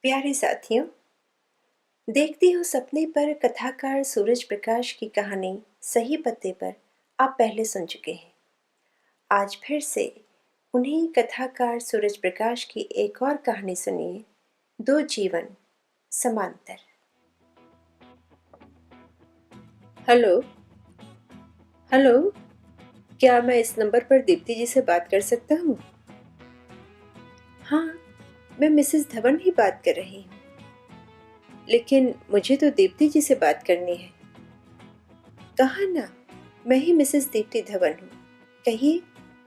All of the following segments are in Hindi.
प्यारे साथियों, देखती हूँ सपने पर कथाकार सूरज प्रकाश की कहानी सही पते पर आप पहले सुन चुके हैं। आज फिर से उन्हीं कथाकार सूरज प्रकाश की एक और कहानी सुनिए, दो जीवन समांतर। हेलो हेलो, क्या मैं इस नंबर पर दीप्ति जी से बात कर सकता हूँ? हाँ, मैं मिसेस धवन ही बात कर रही हूँ, लेकिन मुझे तो दीप्ति जी से बात करनी है। कहा ना, मैं ही मिसेस दीप्ति धवन हूँ। कहिए,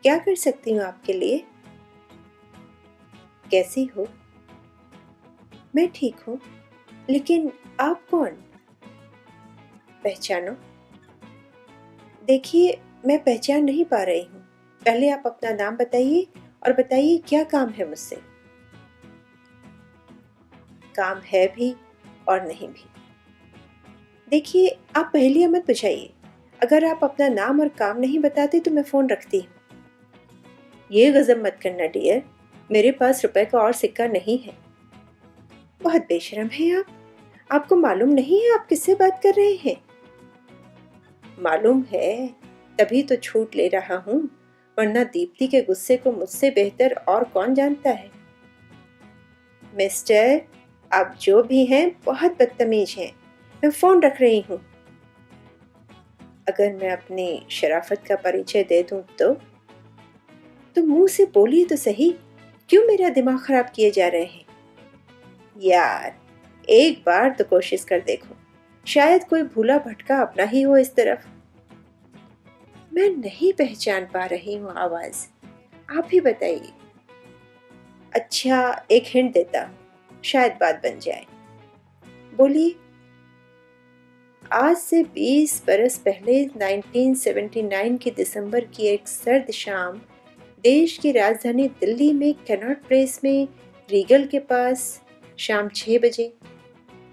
क्या कर सकती हूँ आपके लिए? कैसी हो? मैं ठीक हूँ, लेकिन आप कौन? पहचानो। देखिए, मैं पहचान नहीं पा रही हूँ। पहले आप अपना नाम बताइए और बताइए क्या काम है मुझसे। काम है भी और नहीं भी। देखिए, आप पहेलियाँ मत बुझाइए। अगर आप अपना नाम और काम नहीं बताते तो मैं फोन रखती हूँ। ये गजब मत करना डियर, मेरे पास रुपए का और सिक्का नहीं है। बहुत बेशरम है आप। आपको मालूम नहीं है आप किससे बात कर रहे हैं? मालूम है, तभी तो छूट ले रहा हूँ, वरना दीप्ति के गुस्से को मुझसे बेहतर और कौन जानता है। मिस्टर, आप जो भी हैं बहुत बदतमीज हैं। मैं फोन रख रही हूँ। अगर मैं अपनी शराफत का परिचय दे दूँ तो मुंह से बोलिए तो सही, क्यों मेरा दिमाग खराब किए जा रहे हैं? यार, एक बार तो कोशिश कर देखो, शायद कोई भूला भटका अपना ही हो इस तरफ। मैं नहीं पहचान पा रही हूँ आवाज, आप ही बताइए। अच्छा, एक हिंट देता हूँ, शायद बात बन जाए। बोलिए। आज से 20 बरस पहले 1979 के दिसंबर की एक सर्द शाम देश की राजधानी दिल्ली में कैनॉट प्लेस में रीगल के पास शाम 6 बजे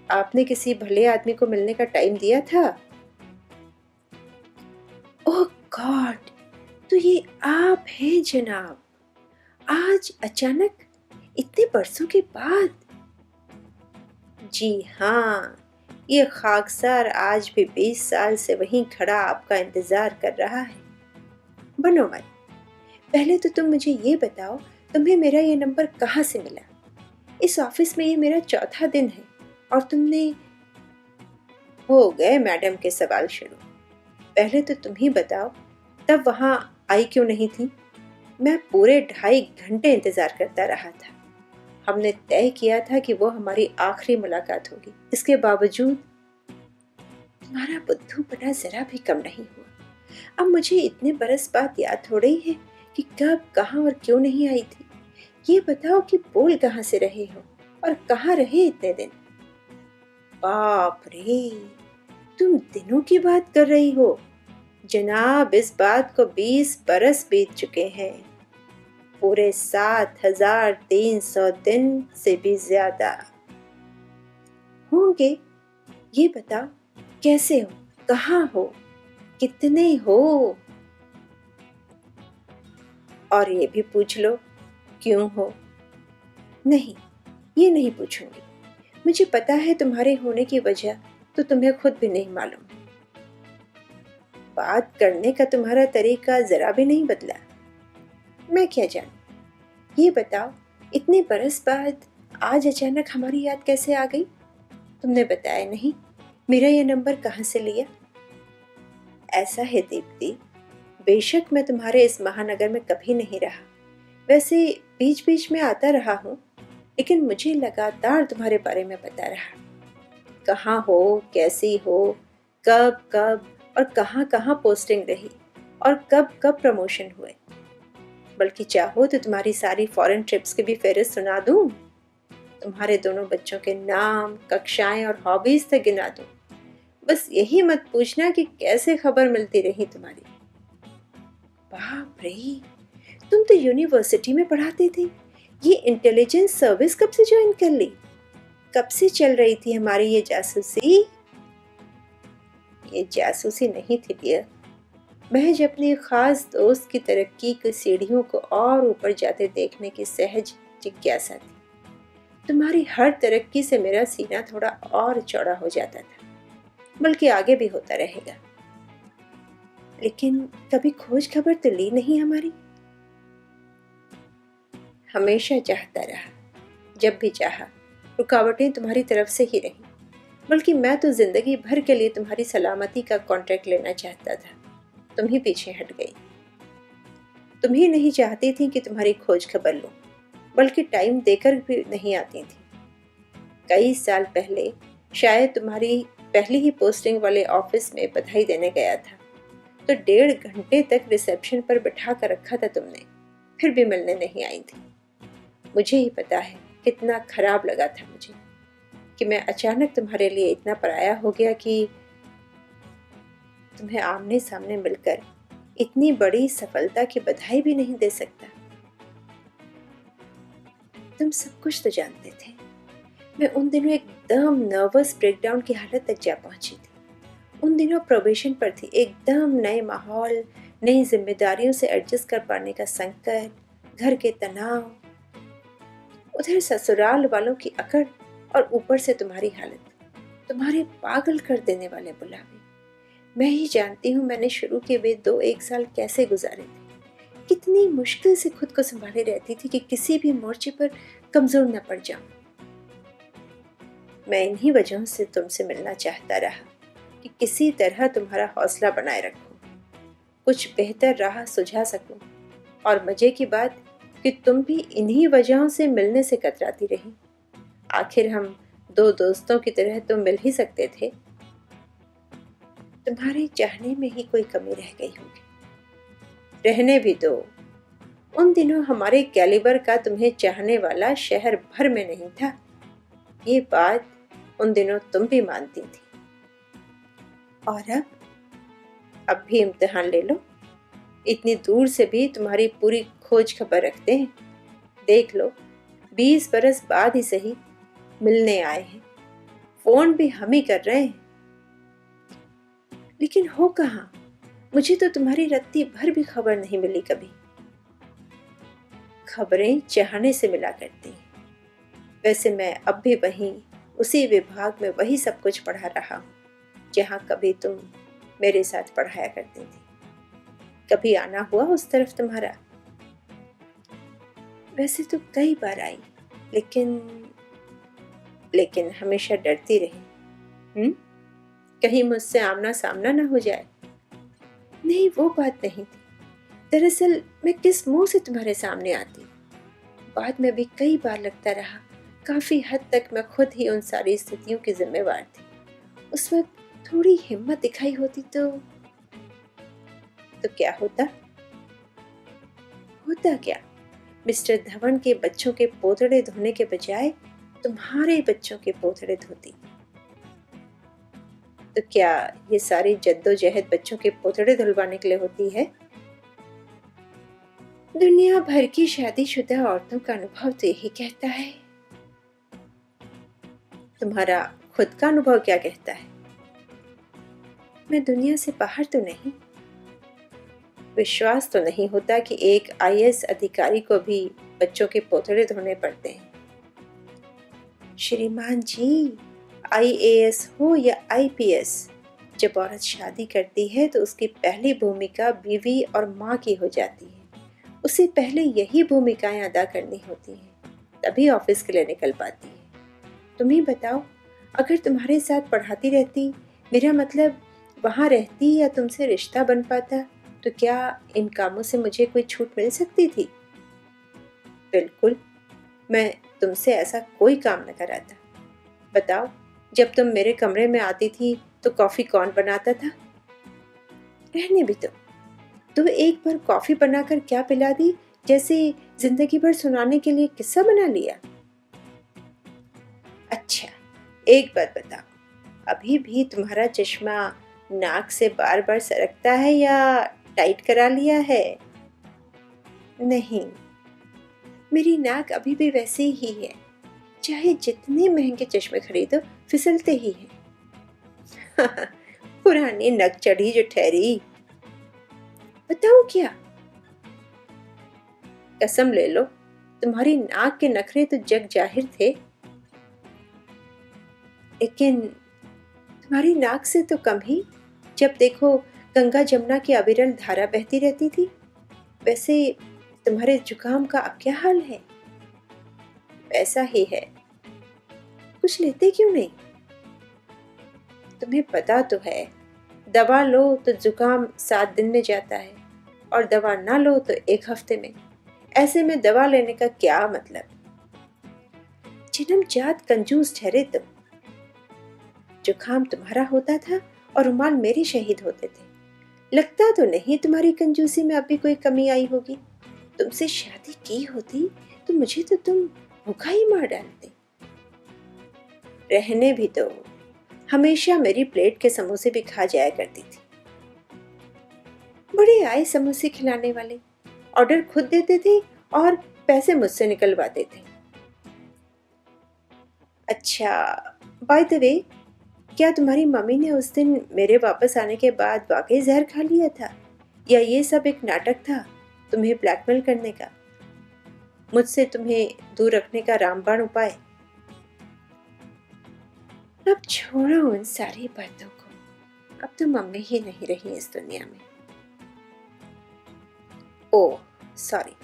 आपने किसी भले आदमी को मिलने का टाइम दिया था। ओह गॉड, तो ये आप हैं जनाब। आज अचानक, इतने बरसों के बाद। जी हाँ, ये खाकसार आज भी 20 साल से वहीं खड़ा आपका इंतजार कर रहा है। बनो मत, पहले तो तुम मुझे ये बताओ, तुम्हें मेरा ये नंबर कहाँ से मिला? इस ऑफिस में ये मेरा चौथा दिन है और तुमने। हो गए मैडम के सवाल शुरू। पहले तो तुम ही बताओ, तब वहां आई क्यों नहीं थी? मैं पूरे 2.5 घंटे इंतजार करता रहा था। हमने तय किया था कि वो हमारी आखिरी मुलाकात होगी। इसके बावजूद तुम्हारा बुद्धूपना जरा भी कम नहीं हुआ। अब मुझे इतने बरस बाद याद हो रही है कि कब, कहाँ और क्यों नहीं आई थी। ये बताओ कि बोल कहाँ से रहे हो और कहाँ रहे इतने दिन? बाप रे, तुम दिनों की बात कर रही हो जनाब। इस बात को 20 बरस बीत चुके हैं, पूरे 7,300 दिन से भी ज्यादा होंगे। ये बताओ, कैसे हो, कहाँ हो, कितने हो? और ये भी पूछ लो, क्यों हो? नहीं, ये नहीं पूछूंगी। मुझे पता है तुम्हारे होने की वजह तो तुम्हें खुद भी नहीं मालूम। बात करने का तुम्हारा तरीका जरा भी नहीं बदला। मैं क्या जानूं? ये बताओ, इतने बरस बाद आज अचानक हमारी याद कैसे आ गई? तुमने बताया नहीं, मेरा ये नंबर कहाँ से लिया? ऐसा है दीप्ति, बेशक मैं तुम्हारे इस महानगर में कभी नहीं रहा, वैसे बीच बीच में आता रहा हूँ, लेकिन मुझे लगातार तुम्हारे बारे में पता रहा। कहाँ हो, कैसी हो, कब कब और कहाँ कहाँ पोस्टिंग रही और कब कब प्रमोशन हुए। बल्कि चाहो तो तुम्हारी सारी फॉरेन ट्रिप्स की भी फहरिस्त सुना दूं। तुम्हारे दोनों बच्चों के नाम, कक्षाएं और हॉबीज तक गिना दूं। बस यही मत पूछना कि कैसे खबर मिलती रही तुम्हारी। बाप रे, तुम तो यूनिवर्सिटी में पढ़ाते थे। ये इंटेलिजेंस सर्विस कब से ज्वाइन कर ली? कब से चल रही थी हमारी ये जासूसी? ये जासूसी नहीं थी डियर, महज अपने खास दोस्त की तरक्की की सीढ़ियों को और ऊपर जाते देखने की सहज जिज्ञासा थी। तुम्हारी हर तरक्की से मेरा सीना थोड़ा और चौड़ा हो जाता था, बल्कि आगे भी होता रहेगा। लेकिन कभी खोज खबर तो ली नहीं हमारी। हमेशा चाहता रहा, जब भी चाहा रुकावटें तुम्हारी तरफ से ही रही, बल्कि मैं तो जिंदगी भर के लिए तुम्हारी सलामती का कॉन्ट्रैक्ट लेना चाहता था। तुम ही पीछे हट गई। तुम ही नहीं चाहती थी कि तुम्हारी खोज खबर लूं, बल्कि टाइम देकर भी नहीं आती थी। कई साल पहले शायद तुम्हारी पहली ही पोस्टिंग वाले ऑफिस में बधाई देने गया था, तो 1.5 घंटे तक रिसेप्शन पर बिठा कर रखा था तुमने, फिर भी मिलने नहीं आई थी। मुझे ही पता है कितना खराब लगा था मुझे कि मैं अचानक तुम्हारे लिए इतना पराया हो गया कि तुम्हें आमने सामने मिलकर इतनी बड़ी सफलता की बधाई भी नहीं दे सकता। तुम सब कुछ तो जानते थे। मैं उन दिनों एकदम नर्वस ब्रेकडाउन की हालत तक जा पहुंची थी। उन दिनों प्रोबेशन पर थी, एकदम नए माहौल, नई जिम्मेदारियों से एडजस्ट कर पाने का संकट, घर के तनाव, उधर ससुराल वालों की अकड़, और ऊपर से तुम्हारी हालत, तुम्हारे पागल कर देने वाले बुलावे। मैं ही जानती हूँ मैंने शुरू के वे 2-1 साल कैसे गुजारे थे। कितनी मुश्किल से खुद को संभाले रहती थी कि किसी भी मोर्चे पर कमजोर न पड़ जाऊं। मैं इन्हीं वजहों से तुमसे मिलना चाहता रहा कि किसी तरह तुम्हारा हौसला बनाए रखूं, कुछ बेहतर राह सुझा सकूं। और मजे की बात कि तुम भी इन्हीं वजहों से मिलने से कतराती रही। आखिर हम 2 दोस्तों की तरह तो मिल ही सकते थे। तुम्हारे चाहने में ही कोई कमी रह गई होगी। रहने भी दो। उन दिनों हमारे कैलिबर का तुम्हें चाहने वाला शहर भर में नहीं था। ये बात उन दिनों तुम भी मानती थी। और अब भी इम्तिहान ले लो। इतनी दूर से भी तुम्हारी पूरी खोज खबर रखते हैं। देख लो, 20 बरस बाद ही सही मिलने आए हैं। फोन भी हम ही कर रहे हैं। लेकिन हो कहाँ? मुझे तो तुम्हारी रत्ती भर भी खबर नहीं मिली कभी। खबरें चाहने से मिला करती हैं। वैसे मैं अब भी वहीं उसी विभाग में वही सब कुछ पढ़ा रहा हूँ, जहाँ कभी तुम मेरे साथ पढ़ाया करती थी। कभी आना हुआ उस तरफ तुम्हारा? वैसे तो कई बार आई, लेकिन हमेशा डरती रही। कहीं मुझसे आमना सामना ना हो जाए। नहीं, वो बात नहीं थी। दरअसल मैं किस मुंह से तुम्हारे सामने आती। बाद में भी कई बार लगता रहा काफी हद तक मैं खुद ही उन सारी स्थितियों की जिम्मेवार थी। उस वक्त थोड़ी हिम्मत दिखाई होती तो क्या होता? क्या? मिस्टर धवन के बच्चों के पोतड़े धोने के बजाय तुम्हारे बच्चों के पोतड़े धोती। तो क्या ये सारी जद्दोजहद बच्चों के पोतड़े धुलवाने के लिए होती है? दुनिया भर की शादीशुदा औरतों का अनुभव तो यही कहता है। तुम्हारा खुद का अनुभव क्या कहता है? मैं दुनिया से बाहर तो नहीं। विश्वास तो नहीं होता कि एक आईएएस अधिकारी को भी बच्चों के पोतड़े धोने पड़ते हैं। श्रीमान जी, आईएएस हो या आईपीएस, जब औरत शादी करती है तो उसकी पहली भूमिका बीवी और माँ की हो जाती है। उसे पहले यही भूमिकाएं अदा करनी होती हैं, तभी ऑफिस के लिए निकल पाती है। तुम ही बताओ, अगर तुम्हारे साथ पढ़ाती रहती, मेरा मतलब वहाँ रहती या तुमसे रिश्ता बन पाता, तो क्या इन कामों से मुझे कोई छूट मिल सकती थी? बिल्कुल, मैं तुमसे ऐसा कोई काम न कराता। बताओ, जब तुम मेरे कमरे में आती थी तो कॉफी कौन बनाता था? रहने भी दो। तो एक बार कॉफी बनाकर क्या पिला दी, जैसे जिंदगी भर सुनाने के लिए किस्सा बना लिया। अच्छा, एक बात बताओ, अभी भी तुम्हारा चश्मा नाक से बार बार सरकता है या टाइट करा लिया है? नहीं, मेरी नाक अभी भी वैसे ही है। चाहे जितने महंगे चश्मे खरीदो, फिसलते ही हैं। पुरानी नक चढ़ी जो ठहरी। बताऊं क्या? कसम ले लो, तुम्हारी नाक के नखरे तो जग जाहिर थे। लेकिन तुम्हारी नाक से तो कम ही, जब देखो गंगा जमुना की अविरल धारा बहती रहती थी। वैसे तुम्हारे जुकाम का अब क्या हाल है? ऐसा ही है। कुछ लेते क्यों नहीं? तुम्हें पता तो है, दवा लो तो जुकाम 7 दिन में जाता है और दवा ना लो तो 1 हफ्ते में। ऐसे में दवा लेने का क्या मतलब? जन्मजात कंजूस ठहरे तुम। जुकाम तुम्हारा होता था और रुमाल मेरे शहीद होते थे। लगता तो नहीं तुम्हारी कंजूसी में अब भी कोई कमी आई होगी। तुमसे शादी की होती तो मुझे तो तुम भूखा ही मार डालते। रहने भी दो, हमेशा मेरी प्लेट के समोसे भी खा जाया करती थी। बड़े आए समोसे खिलाने वाले, ऑर्डर खुद देते थे और पैसे मुझसे निकलवाते थे। अच्छा, बाय द वे, क्या तुम्हारी मम्मी ने उस दिन मेरे वापस आने के बाद वाकई जहर खा लिया था, या ये सब एक नाटक था तुम्हें ब्लैकमेल करने का, मुझसे तुम्हें दूर रखने का रामबाण उपाय? अब छोड़ो उन सारी बातों को। अब तो मम्मी ही नहीं रही इस दुनिया में। ओह सॉरी,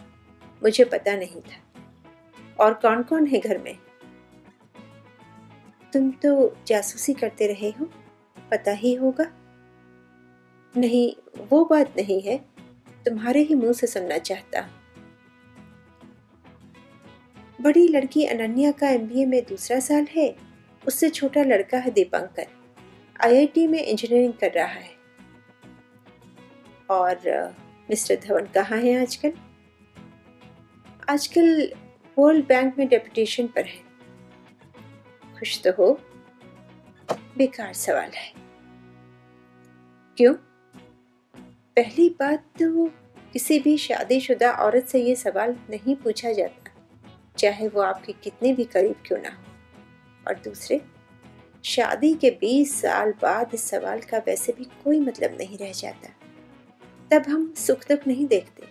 मुझे पता नहीं था। और कौन कौन है घर में? तुम तो जासूसी करते रहे हो, पता ही होगा। नहीं, वो बात नहीं है, तुम्हारे ही मुंह से सुनना चाहता। बड़ी लड़की अनन्या का एमबीए में दूसरा साल है। उससे छोटा लड़का है दीपंकर, आईआईटी में इंजीनियरिंग कर रहा है। और मिस्टर धवन कहाँ हैं आजकल? आजकल वर्ल्ड बैंक में डेपुटेशन पर है। खुश तो हो? बेकार सवाल है। क्यों? पहली बात तो किसी भी शादीशुदा औरत से ये सवाल नहीं पूछा जाता, चाहे वो आपके कितने भी करीब क्यों ना हो। और दूसरे, शादी के 20 साल बाद इस सवाल का वैसे भी कोई मतलब नहीं रह जाता। तब हम सुख दुख नहीं देखते,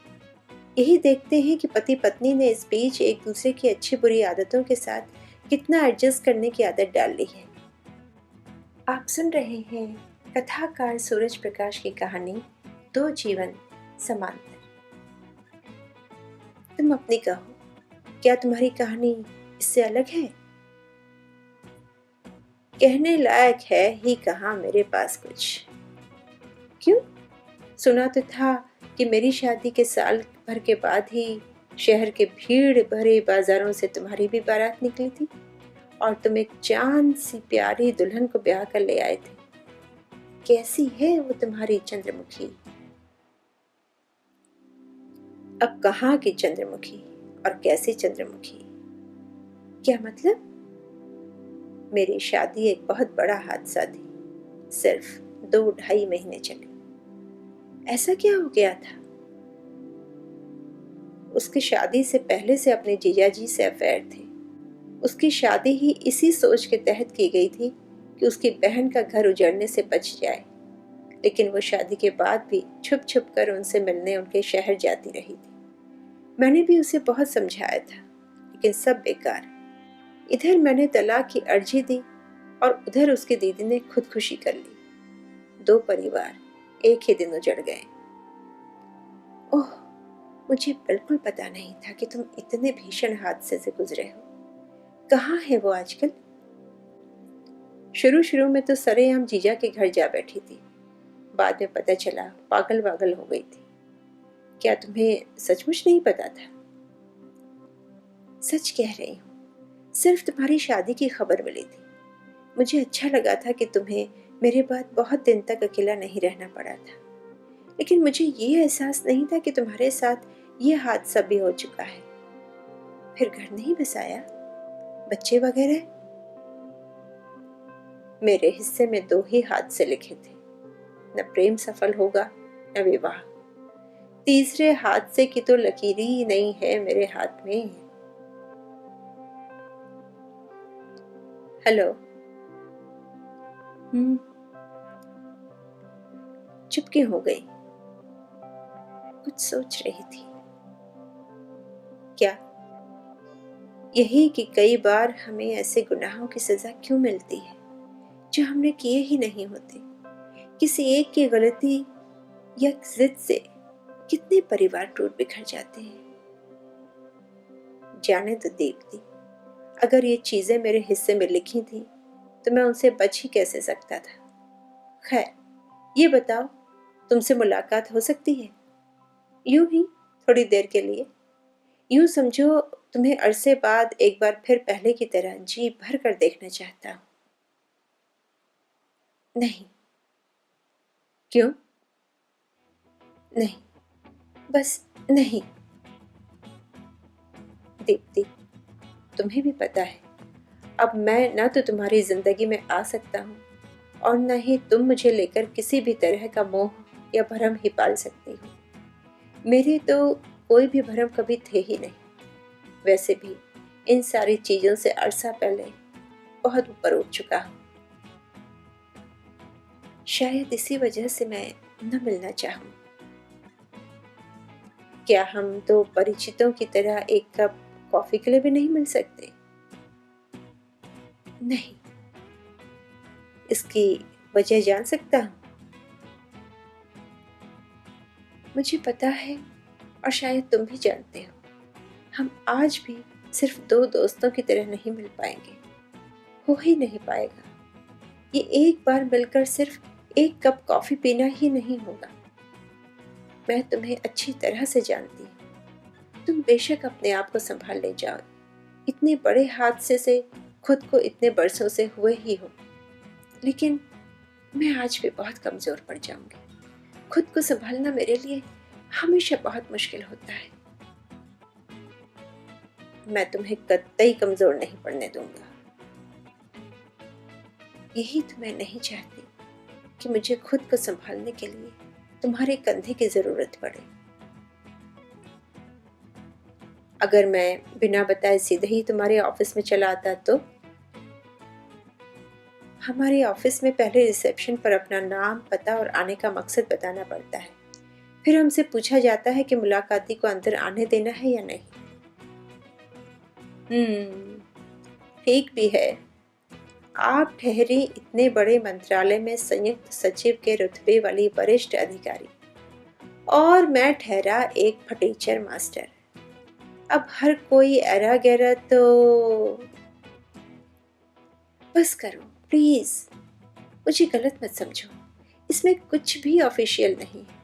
यही देखते हैं कि पति पत्नी ने इस बीच एक दूसरे की अच्छी बुरी आदतों के साथ कितना एडजस्ट करने की आदत डाल ली है। आप सुन रहे हैं कथाकार सूरज प्रकाश की कहानी दो जीवन समांतर। तुम अपनी कहो, क्या तुम्हारी कहानी इससे अलग है? कहने लायक है ही कहाँ मेरे पास कुछ। क्यों? सुना तो था कि मेरी शादी के साल भर के बाद ही शहर के भीड़ भरे बाजारों से तुम्हारी भी बारात निकली थी और तुम एक चांद सी प्यारी दुल्हन को ब्याह कर ले आए थे। कैसी है वो तुम्हारी चंद्रमुखी? अब कहाँ की चंद्रमुखी और कैसी चंद्रमुखी? क्या मतलब? मेरी शादी एक बहुत बड़ा हादसा थी, सिर्फ 2-2.5 महीने चली। ऐसा क्या हो गया था? उसकी शादी से पहले से अपने जीजाजी से अफेयर थे। उसकी शादी ही इसी सोच के तहत की गई थी कि उसकी बहन का घर उजड़ने से बच जाए, लेकिन वो शादी के बाद भी छुप छुप कर उनसे मिलने उनके शहर जाती रही थी। मैंने भी उसे बहुत समझाया था, लेकिन सब बेकार। इधर मैंने तलाक की अर्जी दी और उधर उसकी दीदी ने खुदकुशी कर ली। 2 परिवार एक ही दिन उजड़ गए। ओह, मुझे बिल्कुल पता नहीं था कि तुम इतने भीषण हादसे से गुजरे हो। कहाँ है वो आजकल? शुरू में तो सरेआम जीजा के घर जा बैठी थी, बाद में पता चला पागल वागल हो गई थी। क्या तुम्हें सचमुच नहीं पता था? सच कह रही हूँ, सिर्फ तुम्हारी शादी की खबर मिली थी। मुझे अच्छा लगा था कि तुम्हें मेरे बाद बहुत दिन तक अकेला नहीं रहना पड़ा था, लेकिन मुझे ये एहसास नहीं था कि तुम्हारे साथ ये हादसा भी हो चुका है। फिर घर नहीं बसाया? बच्चे वगैरह? मेरे हिस्से में 2 ही हादसे लिखे थे, न प्रेम सफल होगा न विवाह। तीसरे हादसे की तो लकीर ही नहीं है मेरे हाथ में। हेलो। चुप क्यों हो गई? कुछ सोच रही थी क्या? यही कि कई बार हमें ऐसे गुनाहों की सजा क्यों मिलती है? जो हमने किए ही नहीं होते। किसी एक की गलती या जिद से कितने परिवार टूट बिखर जाते हैं। जाने तो देवती, अगर ये चीजें मेरे हिस्से में लिखी थी तो मैं उनसे बच ही कैसे सकता था। खैर, ये बताओ, तुमसे मुलाकात हो सकती है? यूं ही, थोड़ी देर के लिए। यूं समझो, तुम्हें अरसे बाद एक बार फिर पहले की तरह जी भर कर देखना चाहता हूं। नहीं। क्यों? नहीं, बस नहीं। दीप्ति, तुम्हें भी पता है, अब मैं ना तो तुम्हारी जिंदगी में आ सकता हूँ और न ही तुम मुझे लेकर किसी भी तरह का मोह या भरम ही पाल सकती हो। मेरे तो कोई भी भरम कभी थे ही नहीं। वैसे भी इन सारी चीजों से अरसा पहले बहुत ऊपर उठ चुका हूँ। शायद इसी वजह से मैं न मिलना चाहूँ। क्या हम दो परिचितों की तरह एक कप कॉफी के लिए भी नहीं मिल सकते? नहीं। इसकी वजह जान सकता हूँ? मुझे पता है, और शायद तुम भी जानते हो, हम आज भी सिर्फ दो दोस्तों की तरह नहीं मिल पाएंगे। हो ही नहीं पाएगा। ये एक बार मिलकर सिर्फ एक कप कॉफी पीना ही नहीं होगा। मैं तुम्हें अच्छी तरह से जानती हूँ। तुम बेशक अपने आप को संभाल ले जाओ। इतने बड़े हादसे से खुद को इतने बरसों से हुए ही हो, लेकिन मैं आज भी बहुत कमजोर पड़ जाऊंगी। खुद को संभालना मेरे लिए हमेशा बहुत मुश्किल होता है। मैं तुम्हें कतई कमजोर नहीं पड़ने दूंगा। यही तो मैं नहीं चाहती कि मुझे खुद को संभालने के लिए तुम्हारे कंधे की जरूरत पड़े। अगर मैं बिना बताए सीधे ही तुम्हारे ऑफिस में चला आता तो? हमारे ऑफिस में पहले रिसेप्शन पर अपना नाम, पता और आने का मकसद बताना पड़ता है। फिर हमसे पूछा जाता है कि मुलाकाती को अंदर आने देना है या नहीं। ठीक भी है। आप ठहरी इतने बड़े मंत्रालय में संयुक्त सचिव के रुतबे वाली वरिष्ठ अधिकारी, और मैं ठहरा एक फटीचर मास्टर। अब हर कोई एरा गैरा तो बस करो प्लीज। मुझे गलत मत समझो, इसमें कुछ भी ऑफिशियल नहीं है।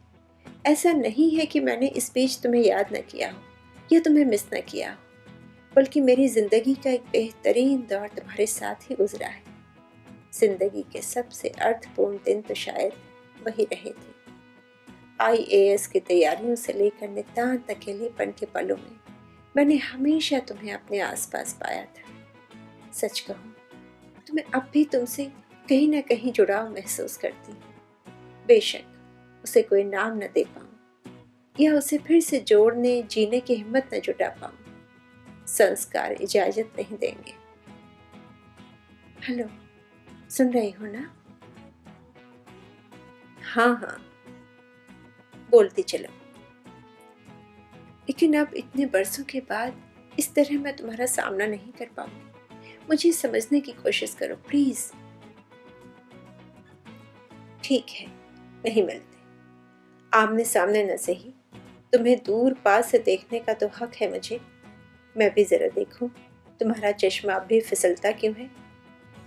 ऐसा नहीं है कि मैंने इस बीच तुम्हें याद न किया हो या तुम्हें मिस न किया हो, बल्कि मेरी जिंदगी का एक बेहतरीन दौर तुम्हारे साथ ही गुजरा है। जिंदगी के सबसे अर्थपूर्ण दिन तो शायद वही रहे थे। IAS की तैयारियों से लेकर नितांत अकेलेपन के पलों में मैंने हमेशा तुम्हें अपने आसपास पाया था। सच कहूं तो मैं अब भी तुमसे कहीं ना कहीं जुड़ाव महसूस करती हूँ। बेशक उसे कोई नाम न दे पाऊं या उसे फिर से जोड़ने जीने की हिम्मत न जुटा पाऊं। संस्कार इजाजत नहीं देंगे। हेलो, सुन रही हो ना? हाँ, बोलती चलो। लेकिन अब इतने बरसों के बाद इस तरह मैं तुम्हारा सामना नहीं कर पाऊंगी। मुझे समझने की कोशिश करो प्लीज। ठीक है, नहीं मिलते। आमने सामने न सही, तुम्हें दूर पास से देखने का तो हक है मुझे। मैं भी जरा देखूं तुम्हारा चश्मा अब भी फिसलता क्यों है।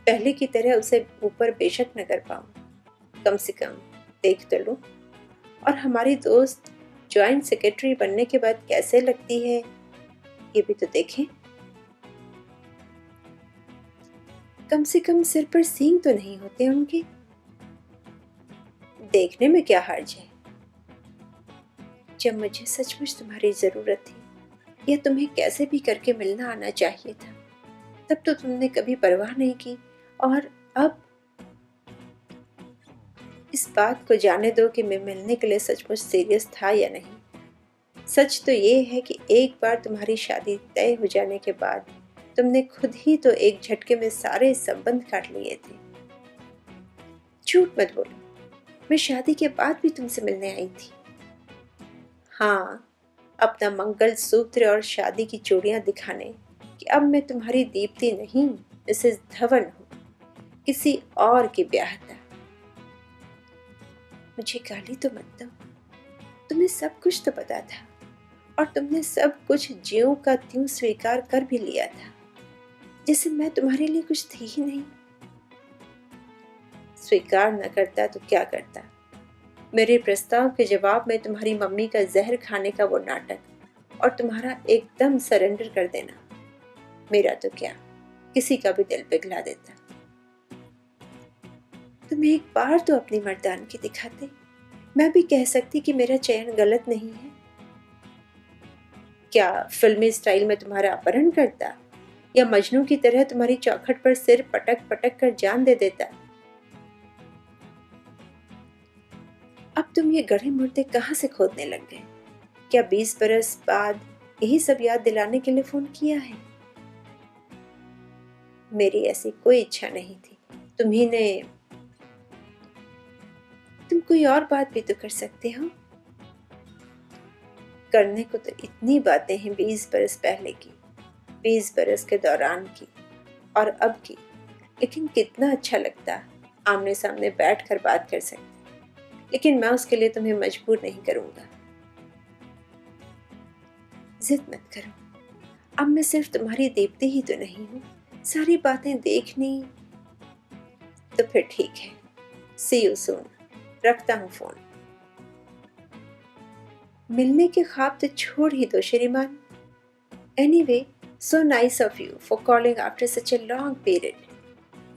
पहले की तरह उसे ऊपर बेशक न कर पाऊं, कम से कम देख तो लूं। और हमारी दोस्त ज्वाइंट सेक्रेटरी बनने के बाद कैसे लगती है ये भी तो देखें। कम से कम सिर पर सींग तो नहीं होते उनके। देखने में क्या हर्ज है। जब मुझे सचमुच तुम्हारी जरूरत थी या तुम्हें कैसे भी करके मिलना आना चाहिए था, तब तो तुमने कभी परवाह नहीं की। और अब इस बात को जाने दो कि मैं मिलने के लिए सचमुच सीरियस था या नहीं। सच तो ये है कि एक बार तुम्हारी शादी तय हो जाने के बाद तुमने खुद ही तो एक झटके में सारे संबंध काट लिए थे। झूठ मत बोलो, मैं शादी के बाद भी तुमसे मिलने आई थी। हाँ, अपना मंगल सूत्र और शादी की चूड़ियां दिखाने कि अब मैं तुम्हारी दीप्ति नहीं, मिसेस धवन हूँ। किसी और के ब्याह था। मुझे गाली तो मत दो, तुम्हें सब कुछ तो पता था और तुमने सब कुछ ज्यों का त्यों स्वीकार कर भी लिया था, जैसे मैं तुम्हारे लिए कुछ थी ही नहीं। स्वीकार न करता तो क्या करता? मेरे प्रस्ताव के जवाब में तुम्हारी मम्मी का जहर खाने का वो नाटक और तुम्हारा एकदम सरेंडर कर देना, मेरा तो क्या किसी का भी दिल पिघला देता। तुम एक बार तो अपनी मर्दानगी दिखाते, मैं भी कह सकती कि मेरा चयन गलत नहीं है। क्या फिल्मी स्टाइल में तुम्हारा अपहरण करता या मजनू की तरह तुम्हारी चौखट पर सिर पटक पटक कर जान दे देता? अब तुम ये गड़े मुर्दे कहाँ से खोदने लग गए? क्या 20 बरस बाद यही सब याद दिलाने के लिए फोन किया है? मेरी ऐसी कोई इच्छा नहीं थी। तुम कोई और बात भी तो कर सकते हो। करने को तो इतनी बातें हैं 20 बरस पहले की, 20 बरस के दौरान की और अब की, लेकिन कितना अच्छा लगता आमने सामने बैठकर बात कर सकते। लेकिन मैं उसके लिए तुम्हें मजबूर नहीं करूंगा। जिद मत करो। अब मैं सिर्फ तुम्हारी दीप्ति ही तो नहीं हूँ, सारी बातें देखनी। तो फिर ठीक है, सी यू सून। रखता हूँ फोन। मिलने के ख्वाब तो छोड़ ही दो श्रीमान। Anyway, so nice of you for calling after such a long period.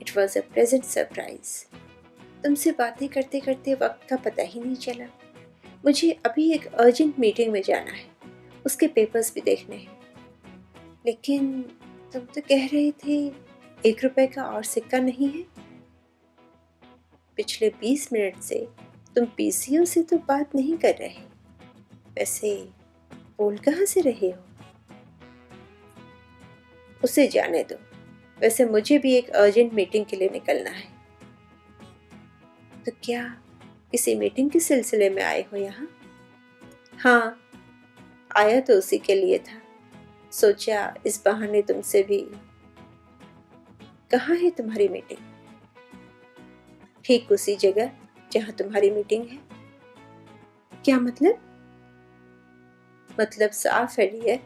It was a pleasant surprise. तुमसे बातें करते करते वक्त का पता ही नहीं चला। मुझे अभी एक अर्जेंट मीटिंग में जाना है, उसके पेपर्स भी देखने हैं। लेकिन तुम तो कह रहे थे 1 रुपए का और सिक्का नहीं है। पिछले 20 मिनट से तुम पीसीओ से तो बात नहीं कर रहे। वैसे बोल कहाँ से रहे हो? उसे जाने दो। वैसे मुझे भी एक अर्जेंट मीटिंग के लिए निकलना है। तो क्या किसी मीटिंग के सिलसिले में आए हो यहाँ? हाँ, आया तो उसी के लिए था। सोचा इस बहाने तुमसे भी। कहाँ है तुम्हारी मीटिंग? ठीक उसी जगह जहाँ तुम्हारी मीटिंग है। क्या मतलब? मतलब साफ है डियर,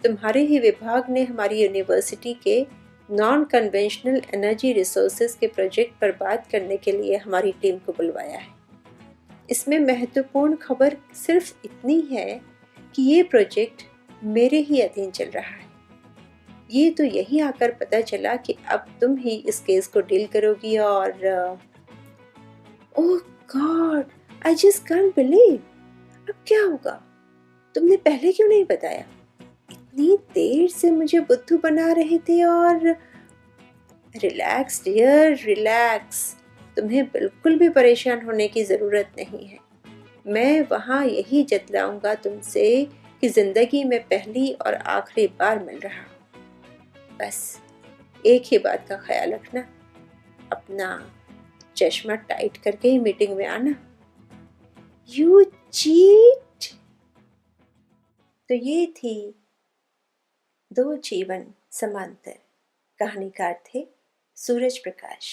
तुम्हारे ही विभाग ने हमारी यूनिवर्सिटी के नॉन कन्वेंशनल एनर्जी रिसोर्सेज के प्रोजेक्ट पर बात करने के लिए हमारी टीम को बुलवाया है। इसमें महत्वपूर्ण खबर सिर्फ इतनी है कि ये प्रोजेक्ट मेरे ही अधीन चल रहा है। ये तो यही आकर पता चला कि अब तुम ही इस केस को डील करोगी और oh God, I just can't believe. अब क्या होगा? तुमने पहले क्यों नहीं बताया? इतनी देर से मुझे बुद्धू बना रहे थे। और रिलैक्स डियर, रिलैक्स। तुम्हें बिल्कुल भी परेशान होने की ज़रूरत नहीं है। मैं वहाँ यही जतलाऊंगा तुमसे कि ज़िंदगी में पहली और आखिरी बार मिल रहा हूँ। बस एक ही बात का ख्याल रखना, अपना चश्मा टाइट करके ही मीटिंग में आना। You cheat. तो ये थी दो जीवन समांतर। कहानीकार थे सूरज प्रकाश।